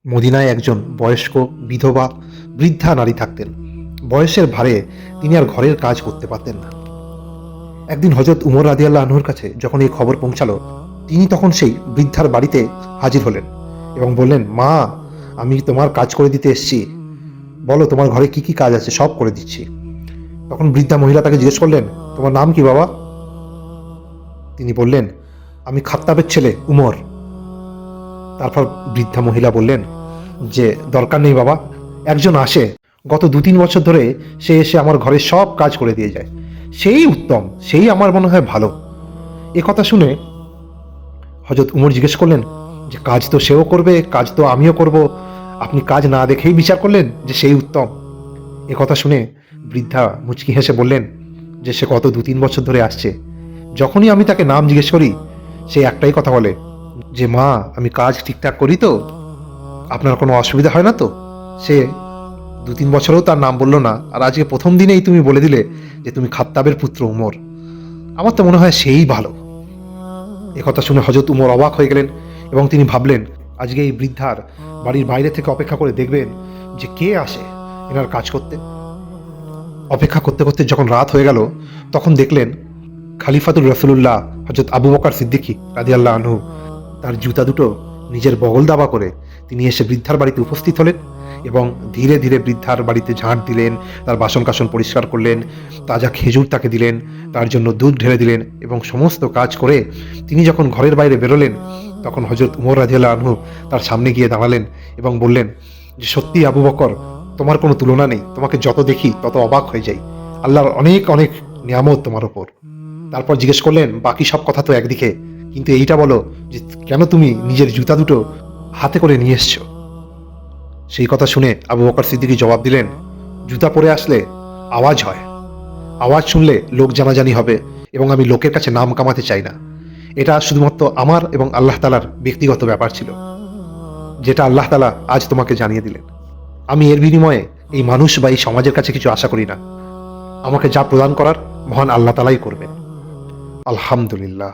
মদিনায় একজন বয়স্ক বিধবা বৃদ্ধা নারী থাকতেন। বয়সের ভারে তিনি আর ঘরের কাজ করতে পারতেন না। একদিন হযরত উমর রাদিয়াল্লাহু আনহুর কাছে যখন এই খবর পৌঁছালো, তিনি তখন সেই বৃদ্ধার বাড়িতে হাজির হলেন এবং বললেন, মা, আমি তোমার কাজ করে দিতে এসেছি, বলো তোমার ঘরে কি কি কাজ আছে, সব করে দিচ্ছি। তখন বৃদ্ধা মহিলা তাকে জিজ্ঞেস করলেন, তোমার নাম কি বাবা? তিনি বললেন, আমি খাত্তাবের ছেলে উমর। তারপর বৃদ্ধা মহিলা বললেন যে, দরকার নেই বাবা, একজন আসে, গত 2-3 বছর ধরে সে এসে আমার ঘরের সব কাজ করে দিয়ে যায়, সেই উত্তম, সেই আমার মনে হয় ভালো। এ কথা শুনে হযরত উমর জিজ্ঞেস করলেন যে, কাজ তো সেও করবে, কাজ তো আমিও করব, আপনি কাজ না দেখেই বিচার করলেন যে সেই উত্তম? এ কথা শুনে বৃদ্ধা মুচকি হেসে বললেন যে সে গত 2-3 বছর ধরে আসছে, যখনই আমি তাকে নাম জিজ্ঞেস করি সে একটাই কথা বলে যে, মা, আমি কাজ ঠিকঠাক করি তো, আপনার কোনো অসুবিধা হয় না তো? সে 2-3 বছরেও তার নাম বলল না, আর আজকে প্রথম দিনেই তুমি বলে দিলে যে তুমি খাত্তাবের পুত্র উমর। আমার তো মনে হয় সেই ভালো। একথা শুনে হযরত উমর অবাক হয়ে গেলেন এবং তিনি ভাবলেন, আজকে এই বৃদ্ধার বাড়ির বাইরে থেকে অপেক্ষা করে দেখবেন যে কে আসে এনার কাজ করতে। অপেক্ষা করতে করতে যখন রাত হয়ে গেল, তখন দেখলেন খালিফাতুর রাসূলুল্লাহ হযরত আবু বকর সিদ্দিকী রাদিয়াল্লাহু আনহু তার জুতা দুটো নিজের বগল দাবা করে তিনি এসে বৃদ্ধার বাড়িতে উপস্থিত হলেন এবং ধীরে ধীরে বৃদ্ধার বাড়িতে ঝাঁট দিলেন, তার বাসন কাসন পরিষ্কার করলেন, তাজা খেজুর তাকে দিলেন, তার জন্য দুধ ঢেলে দিলেন এবং সমস্ত কাজ করে তিনি যখন ঘরের বাইরে বেরোলেন, তখন হযরত উমর রাদিয়াল্লাহু আনহু তার সামনে গিয়ে দাঁড়ালেন এবং বললেন যে, সত্যি আবু বকর, তোমার কোনো তুলনা নেই, তোমাকে যত দেখি তত অবাক হয়ে যাই, আল্লাহর অনেক অনেক নিয়ামত তোমার ওপর। তারপর জিজ্ঞেস করলেন, বাকি সব কথা তো একদিকে, কিন্তু এইটা বলো যে কেন তুমি নিজের জুতা দুটো হাতে করে নিয়ে এসছো? সেই কথা শুনে আবু বকর সিদ্দিকী জবাব দিলেন, জুতা পরে আসলে আওয়াজ হয়, আওয়াজ শুনলে লোক জানাজানি হবে এবং আমি লোকের কাছে নাম কামাতে চাই না। এটা শুধুমাত্র আমার এবং আল্লাহ তাআলার ব্যক্তিগত ব্যাপার ছিল, যেটা আল্লাহ তাআলা আজ তোমাকে জানিয়ে দিলেন। আমি এর বিনিময়ে এই মানুষ বা এই সমাজের কাছে কিছু আশা করি না। আমাকে যা প্রদান করার মহান আল্লাহ তাআলাই করবেন। আলহামদুলিল্লাহ।